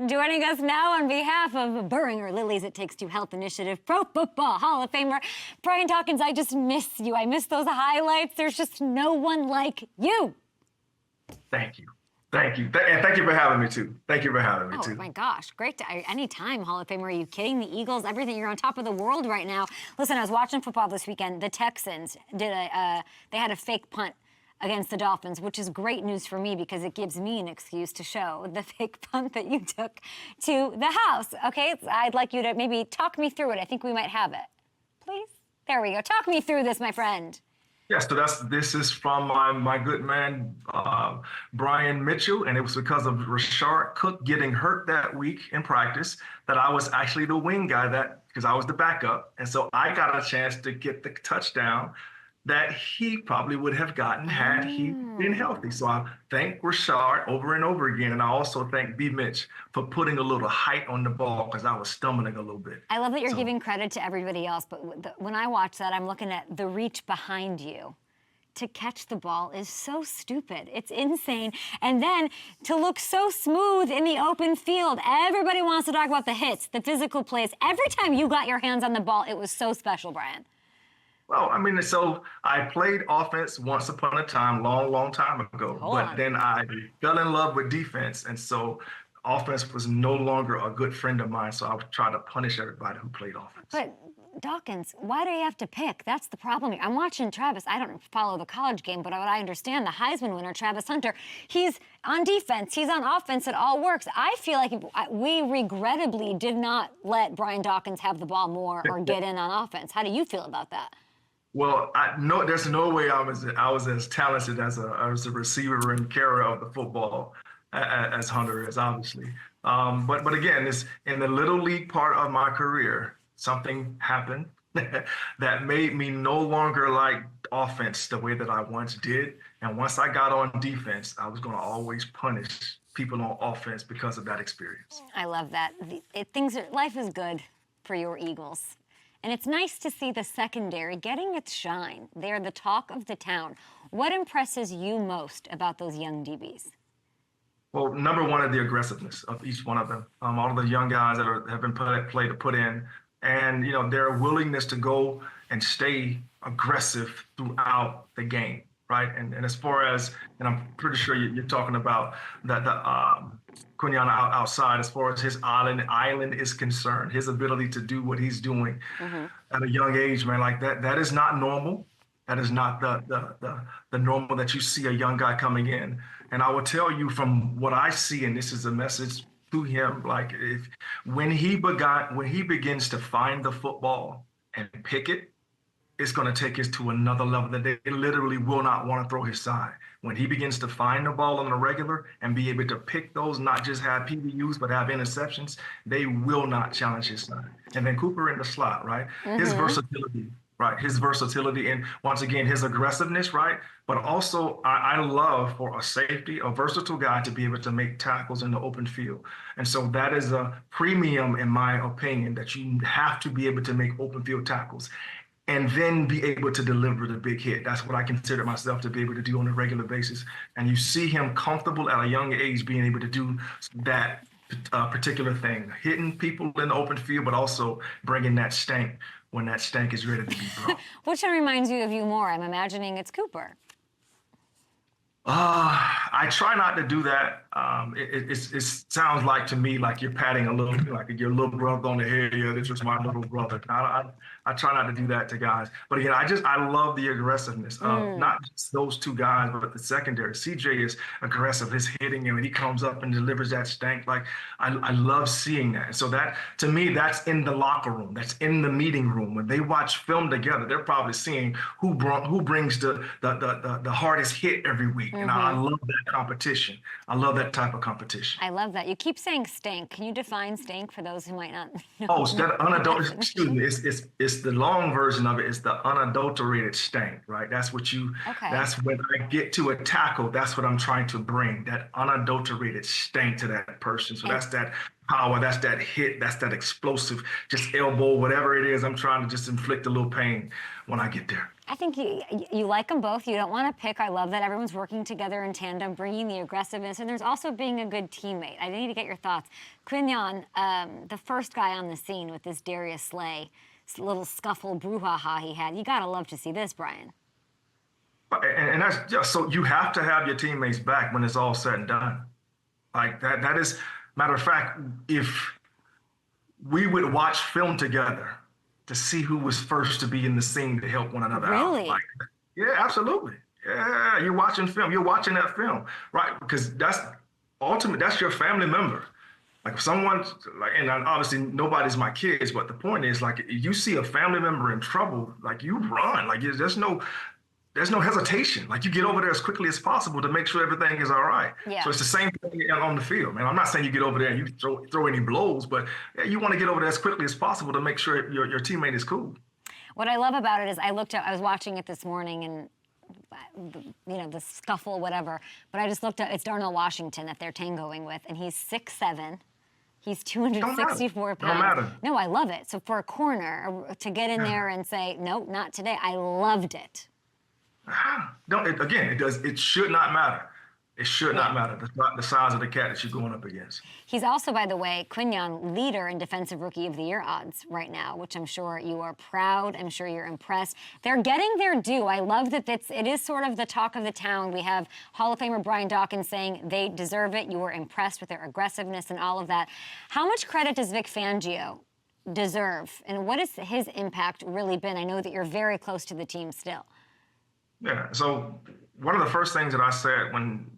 Joining us now on behalf of Burringer Lilies It Takes Two Health Initiative, Pro Football Hall of Famer, Brian Dawkins. I just miss you. I miss those highlights. There's just no one like you. Thank you. Thank you. And thank you for having me, too. Thank you for having me, too. Oh, my gosh. Great. Anytime, Hall of Famer. Are you kidding? The Eagles, everything. You're on top of the world right now. Listen, I was watching football this weekend. The Texans they had a fake punt against the Dolphins, which is great news for me because it gives me an excuse to show the fake punt that you took to the house. Okay, I'd like you to maybe talk me through it. I think we might have it. Please? There we go. Talk me through this, my friend. Yes, so this is from my good man, Brian Mitchell, and it was because of Rashard Cook getting hurt that week in practice that I was actually the wing guy because I was the backup. And so I got a chance to get the touchdown that he probably would have gotten had he been healthy. So I thank Rashard over and over again. And I also thank B. Mitch for putting a little height on the ball because I was stumbling a little bit. I love that you're giving credit to everybody else, but when I watch that, I'm looking at the reach behind you. To catch the ball is so stupid. It's insane. And then to look so smooth in the open field. Everybody wants to talk about the hits, the physical plays. Every time you got your hands on the ball, it was so special, Brian. Well, I mean, so I played offense once upon a time, long time ago. Then I fell in love with defense. And so offense was no longer a good friend of mine. So I would try to punish everybody who played offense. But Dawkins, why do you have to pick? That's the problem here. I'm watching Travis. I don't follow the college game, but what I understand, the Heisman winner, Travis Hunter, he's on defense. He's on offense. It all works. I feel like we regrettably did not let Brian Dawkins have the ball more or get in on offense. How do you feel about that? Well, there's no way I was as talented as a receiver and carrier of the football as Hunter is, obviously. But again, it's in the little league part of my career, something happened that made me no longer like offense the way that I once did. And once I got on defense, I was going to always punish people on offense because of that experience. I love that. Life is good for your Eagles. And it's nice to see the secondary getting its shine. They're the talk of the town. What impresses you most about those young DBs? Well, number one is the aggressiveness of each one of them. All of the young guys that have been put in, and their willingness to go and stay aggressive throughout the game, right? And as far as, and I'm pretty sure you're talking about the Quiniana outside, as far as his island is concerned, his ability to do what he's doing at a young age, man, like that is not normal. That is not the normal that you see a young guy coming in. And I will tell you from what I see, and this is a message to him, like when he begins to find the football and pick it, it's going to take us to another level that they literally will not want to throw his side. When he begins to find the ball on the regular and be able to pick those, not just have PBUs, but have interceptions, they will not challenge his side. And then Cooper in the slot, right? His versatility, right? His versatility and, once again, his aggressiveness, right? But also, I love for a safety, a versatile guy to be able to make tackles in the open field. And so that is a premium, in my opinion, that you have to be able to make open field tackles and then be able to deliver the big hit. That's what I consider myself to be able to do on a regular basis. And you see him comfortable at a young age being able to do that particular thing, hitting people in the open field, but also bringing that stank when that stank is ready to be brought. Which one reminds you of you more? I'm imagining it's Cooper. I try not to do that. It sounds like to me like you're patting a little, like your little brother on the head. Yeah, this is my little brother. I try not to do that to guys. But again, I love the aggressiveness of not just those two guys, but the secondary. CJ is aggressive. He's hitting him, and he comes up and delivers that stank. Like I love seeing that. So that, to me, that's in the locker room. That's in the meeting room. When they watch film together, they're probably seeing who brings the hardest hit every week. And I love that competition. I love that type of competition. I love that. You keep saying stank. Can you define stank for those who might not know? Oh, excuse me. It's it's the long version of it is the unadulterated stank, right? Okay. That's when I get to a tackle, that's what I'm trying to bring, that unadulterated stank to that person. So that's that power, that's that hit, that's that explosive, just elbow, whatever it is, I'm trying to just inflict a little pain when I get there. I think you like them both. You don't want to pick. I love that everyone's working together in tandem, bringing the aggressiveness, and there's also being a good teammate. I need to get your thoughts. Quinyon, the first guy on the scene with this Darius Slay, this little scuffle brouhaha he had. You gotta love to see this, Brian. And that's just so you have to have your teammates back when it's all said and done. Like that is, matter of fact, if we would watch film together to see who was first to be in the scene to help one another out. Really? Like, yeah, absolutely. Yeah, you're watching film. You're watching that film, right? Because that's your family member. Like if someone's like, and obviously nobody's my kids, but the point is like you see a family member in trouble, like you run. Like there's no hesitation. Like you get over there as quickly as possible to make sure everything is all right. Yeah. So it's the same thing on the field, man. I'm not saying you get over there and you throw any blows, but yeah, you want to get over there as quickly as possible to make sure your teammate is cool. What I love about it is I was watching it this morning and, the scuffle, whatever, but I just looked at, it's Darnell Washington that they're tangoing with, and he's 6'7". He's 264 pounds. Don't matter. No, I love it. So for a corner to get in there and say, nope, not today, I loved it. It should not matter. It should not matter. That's not the size of the cat that you're going up against. He's also, by the way, Quinyon, leader in Defensive Rookie of the Year odds right now, which I'm sure you are proud. I'm sure you're impressed. They're getting their due. I love that it is sort of the talk of the town. We have Hall of Famer Brian Dawkins saying they deserve it. You were impressed with their aggressiveness and all of that. How much credit does Vic Fangio deserve? And what has his impact really been? I know that you're very close to the team still. Yeah, so one of the first things that I said when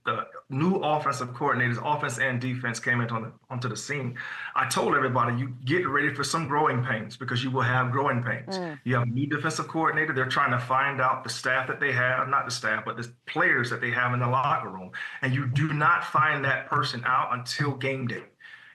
the new offensive coordinators, offense and defense, came onto the scene, I told everybody, you get ready for some growing pains because you will have growing pains. You have a new defensive coordinator. They're trying to find out the staff that they have, not the staff, but the players that they have in the locker room. And you do not find that person out until game day.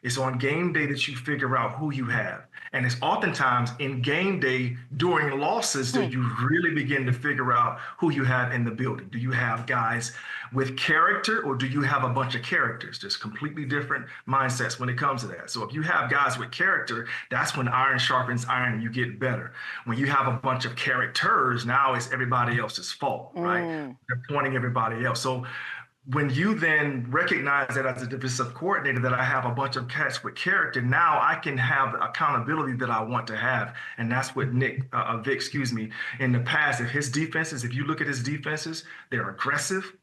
It's on game day that you figure out who you have. And it's oftentimes in game day during losses that you really begin to figure out who you have in the building. Do you have guys with character or do you have a bunch of characters? There's completely different mindsets when it comes to that. So if you have guys with character, that's when iron sharpens iron and you get better. When you have a bunch of characters, now it's everybody else's fault, right? They're pointing everybody else. So when you then recognize that as a defensive coordinator that I have a bunch of cats with character, now I can have the accountability that I want to have. And that's what Vic, in the past, if you look at his defenses, they're aggressive.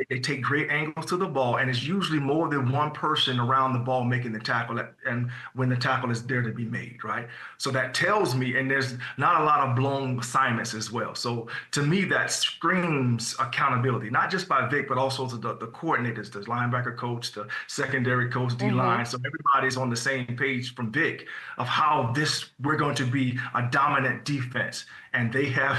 They take great angles to the ball, and it's usually more than one person around the ball making the tackle, and when the tackle is there to be made, right? So that tells me, and there's not a lot of blown assignments as well. So to me, that screams accountability, not just by Vic, but also to the coordinators, the linebacker coach, the secondary coach, D-line. So everybody's on the same page from Vic of how we're going to be a dominant defense, and they have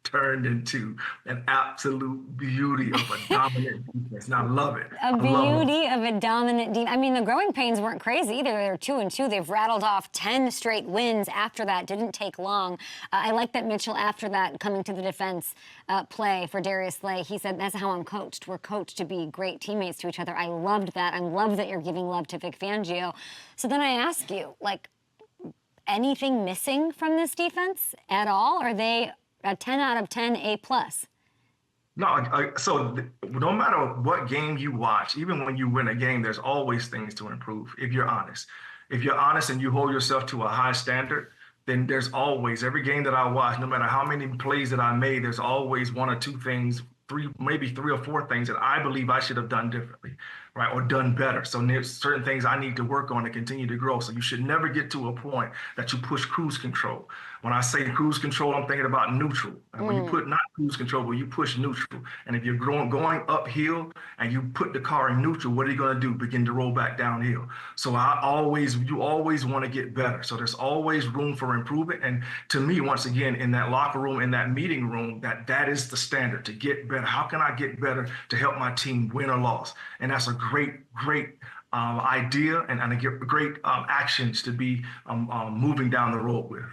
turned into an absolute beauty of a dominant defense. And I love it. A beauty of a dominant defense. I mean, the growing pains weren't crazy either. They're 2-2. They've rattled off 10 straight wins after that. Didn't take long. I like that Mitchell, after that, coming to the defense play for Darius Slay, he said, that's how I'm coached. We're coached to be great teammates to each other. I loved that. I love that you're giving love to Vic Fangio. So then I ask you, anything missing from this defense at all? Are they a 10 out of 10 A+? No, so no matter what game you watch, even when you win a game, there's always things to improve if you're honest. If you're honest and you hold yourself to a high standard, then there's always, every game that I watch, no matter how many plays that I made, there's always one or two things, maybe three or four things that I believe I should have done differently, right, or done better. So there's certain things I need to work on to continue to grow. So you should never get to a point that you push cruise control. When I say cruise control, I'm thinking about neutral. And when you put not cruise control, but you push neutral. And if you're going uphill and you put the car in neutral, what are you going to do? Begin to roll back downhill. So you always want to get better. So there's always room for improvement. And to me, once again, in that locker room, in that meeting room, that is the standard to get better. How can I get better to help my team win or lose? And that's a great idea and a great actions to be moving down the road with.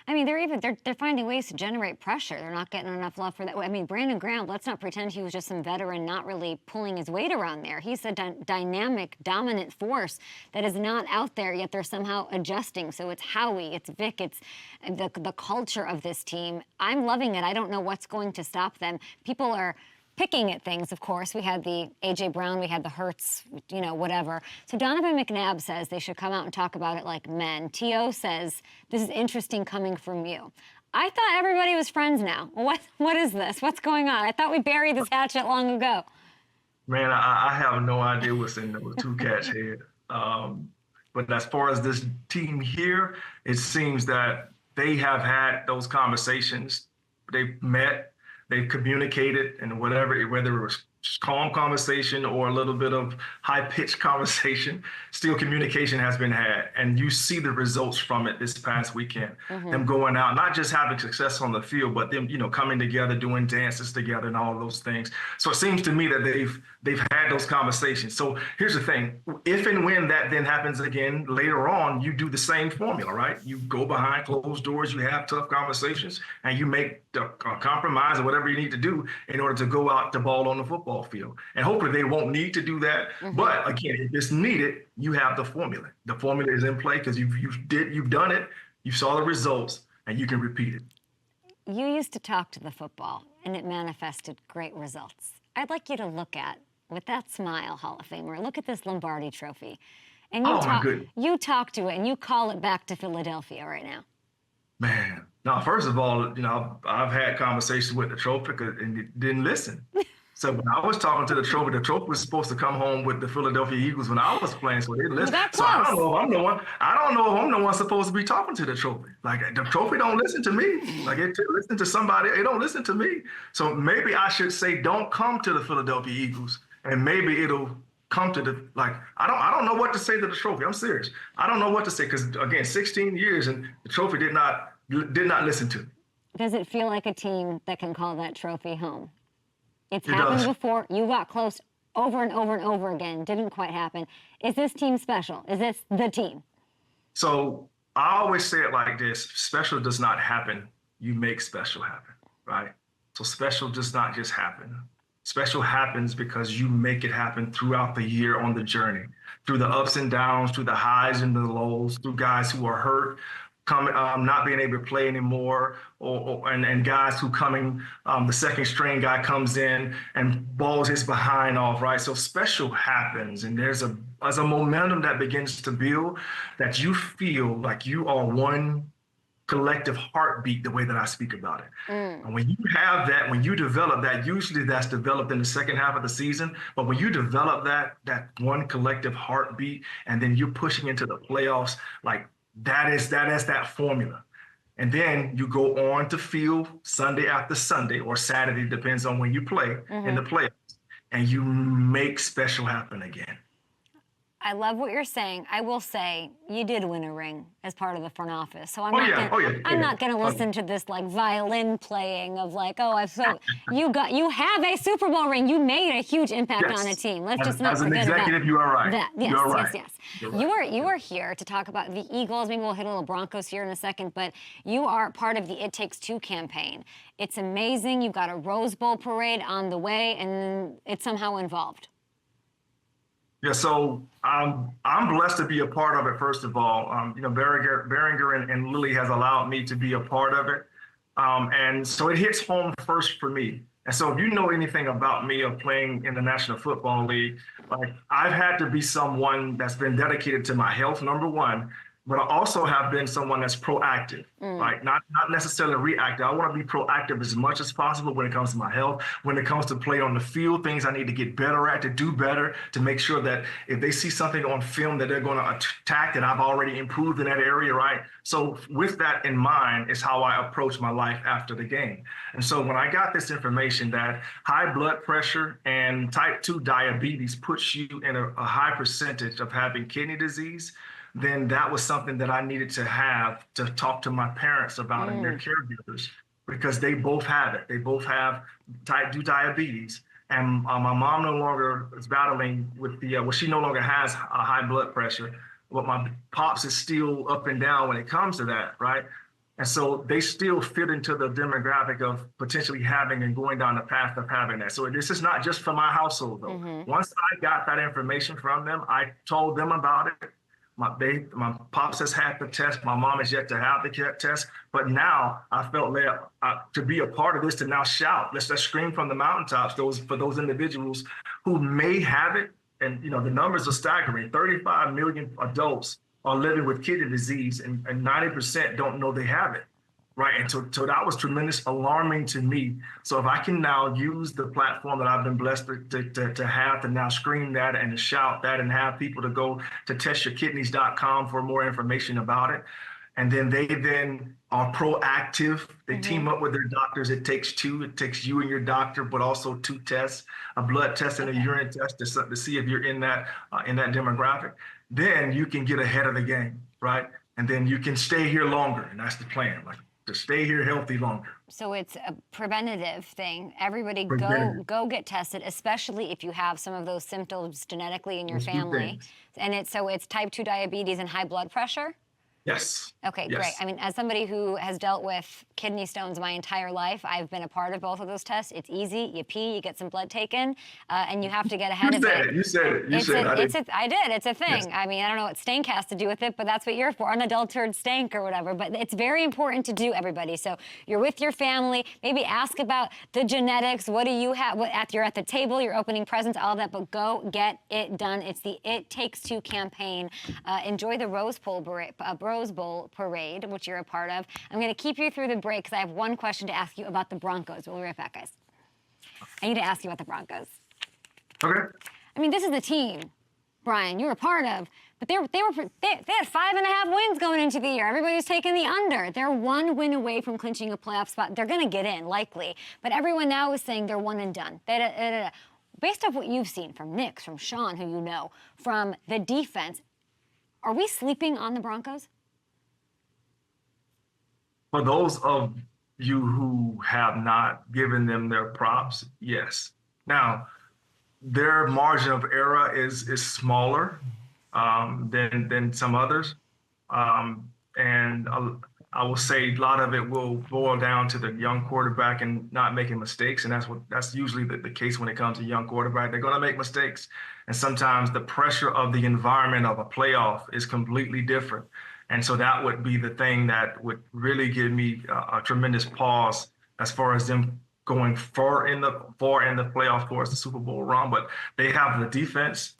I mean, they're finding ways to generate pressure. They're not getting enough love for that. I mean, Brandon Graham, let's not pretend he was just some veteran not really pulling his weight around there. He's a dynamic, dominant force that is not out there, yet they're somehow adjusting. So it's Howie, it's Vic, it's the culture of this team. I'm loving it. I don't know what's going to stop them. People are picking at things, of course. We had the A.J. Brown, we had the Hurts, whatever. So Donovan McNabb says they should come out and talk about it like men. T.O. says, this is interesting coming from you. I thought everybody was friends now. What is this? What's going on? I thought we buried this hatchet long ago. Man, I have no idea what's in those two cats' head. But as far as this team here, it seems that they have had those conversations. They've met. They've communicated, and whether it was calm conversation or a little bit of high-pitched conversation, still communication has been had. And you see the results from it this past weekend. Them going out, not just having success on the field, but them, coming together, doing dances together and all of those things. So it seems to me that they've had those conversations. So here's the thing. If and when that then happens again later on, you do the same formula, right? You go behind closed doors, you have tough conversations, and you make a compromise or whatever you need to do in order to go out the ball on the football field. And hopefully they won't need to do that. But again, if it's needed, you have the formula. The formula is in play because you've done it, you saw the results, and you can repeat it. You used to talk to the football, and it manifested great results. I'd like you to look at, with that smile, Hall of Famer, look at this Lombardi trophy. And you talk to it, and you call it back to Philadelphia right now. Man, now, first of all, I've had conversations with the trophy and it didn't listen. So when I was talking to the trophy was supposed to come home with the Philadelphia Eagles when I was playing, so they didn't listen. So I don't know if I'm the one. I don't know if I'm the one supposed to be talking to the trophy. Like the trophy don't listen to me. Like it listen to somebody. It don't listen to me. So maybe I should say, don't come to the Philadelphia Eagles, and maybe it'll come to the I don't know what to say to the trophy. I'm serious. I don't know what to say because again, 16 years and the trophy did not listen to me. Does it feel like a team that can call that trophy home? It's happened before. You got close over and over and over again. Didn't quite happen. Is this team special? Is this the team? So I always say it like this. Special does not happen. You make special happen, right? So special does not just happen. Special happens because you make it happen throughout the year on the journey, through the ups and downs, through the highs and the lows, through guys who are hurt, not being able to play anymore, and guys who the second string guy comes in and balls his behind off, right? So special happens, and there's a momentum that begins to build that you feel like you are one collective heartbeat, the way that I speak about it. And when you have that, when you develop that, usually that's developed in the second half of the season, but when you develop that one collective heartbeat, and then you're pushing into the playoffs, like that is that formula. And then you go on to field Sunday after Sunday or Saturday, depends on when you play in the playoffs, and you make special happen again. I love what you're saying. I will say you did win a ring as part of the front office, so I'm not going to listen to this like violin playing of like, you have a Super Bowl ring. You made a huge impact on a team. Let's just not forget about that. As an executive, you are right. Yes. You are here to talk about the Eagles. Maybe we'll hit a little Broncos here in a second, but you are part of the It Takes Two campaign. It's amazing. You've got a Rose Bowl parade on the way, and it's somehow involved. Yeah, so I'm blessed to be a part of it. First of all, Beringer and Lily has allowed me to be a part of it, and so it hits home first for me. And so if you know anything about me of playing in the National Football League, like I've had to be someone that's been dedicated to my health, number one, but I also have been someone that's proactive, right? Not necessarily reactive. I want to be proactive as much as possible when it comes to my health, when it comes to play on the field, things I need to get better at, to do better, to make sure that if they see something on film that they're going to attack, that I've already improved in that area, right? So with that in mind is how I approach my life after the game. And so when I got this information that high blood pressure and type 2 diabetes puts you in a high percentage of having kidney disease, then that was something that I needed to have to talk to my parents about and their caregivers, because they both have it. They both have type 2 diabetes. And my mom no longer is battling with she no longer has a high blood pressure, but my pops is still up and down when it comes to that, right? And so they still fit into the demographic of potentially having and going down the path of having that. So this is not just for my household, though. Once I got that information from them, I told them about it. My pops has had the test. My mom is yet to have the test. But now I felt led to be a part of this, to now shout. Let's scream from the mountaintops for those individuals who may have it. And the numbers are staggering. 35 million adults are living with kidney disease, and 90% don't know they have it, right? And so that was tremendous, alarming to me. So if I can now use the platform that I've been blessed to have to now scream that and to shout that and have people to go to testyourkidneys.com for more information about it. And then they are proactive. They team up with their doctors. It takes two. It takes you and your doctor, but also 2 tests, a blood test and a urine test to see if you're in that demographic. Then you can get ahead of the game, right? And then you can stay here longer. And that's the plan, like to stay here healthy longer. So it's a preventative thing. Everybody go get tested, especially if you have some of those symptoms genetically in your family. And it's type 2 diabetes and high blood pressure? Yes. Okay, yes. Great. I mean, as somebody who has dealt with kidney stones my entire life, I've been a part of both of those tests. It's easy. You pee, you get some blood taken, and you have to get ahead of it. You said it. I did. It's a thing. Yes. I mean, I don't know what stank has to do with it, but that's what you're for, unadulterated stank or whatever. But it's very important to do, everybody. So you're with your family. Maybe ask about the genetics. What do you have? You're at the table, you're opening presents, all of that, but go get it done. It's the It Takes Two campaign. Enjoy the Rose Bowl parade, which you're a part of. I'm going to keep you through the break because I have one question to ask you about the Broncos. We'll be right back, guys. I need to ask you about the Broncos. Okay. I mean, this is the team, Brian, you're a part of, but they had 5.5 wins going into the year. Everybody was taking the under. They're 1 win away from clinching a playoff spot. They're going to get in, likely. But everyone now is saying they're one and done. Based off what you've seen from Nick, from Sean, who you know, from the defense, are we sleeping on the Broncos? For those of you who have not given them their props, yes. Now, their margin of error is smaller than some others. And I will say a lot of it will boil down to the young quarterback and not making mistakes. And that's usually the case when it comes to young quarterback. They're going to make mistakes. And sometimes the pressure of the environment of a playoff is completely different. And so that would be the thing that would really give me a tremendous pause as far as them going far in the playoff towards the Super Bowl run. But they have the defense.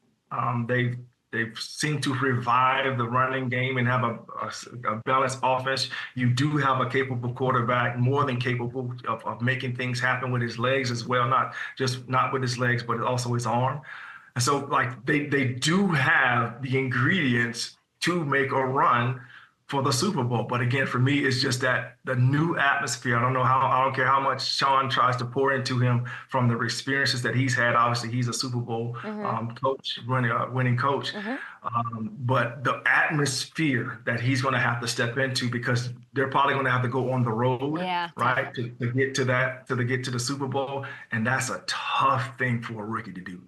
They've seemed to revive the running game and have a balanced offense. You do have a capable quarterback, more than capable of making things happen with his legs as well, not with his legs, but also his arm. And so, like, they do have the ingredients to make a run for the Super Bowl. But again, for me, it's just that the new atmosphere. I don't care how much Sean tries to pour into him from the experiences that he's had. Obviously, he's a Super Bowl coach, winning coach. But the atmosphere that he's going to have to step into, because they're probably going to have to go on the road, right, to get to the Super Bowl, and that's a tough thing for a rookie to do.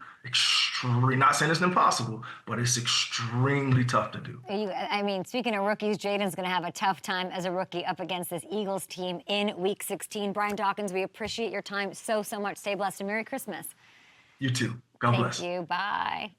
Not saying it's impossible, but it's extremely tough to do. I mean, speaking of rookies, Jaden's going to have a tough time as a rookie up against this Eagles team in Week 16. Brian Dawkins, we appreciate your time so much. Stay blessed and Merry Christmas. You too. God bless. Thank you. Bye.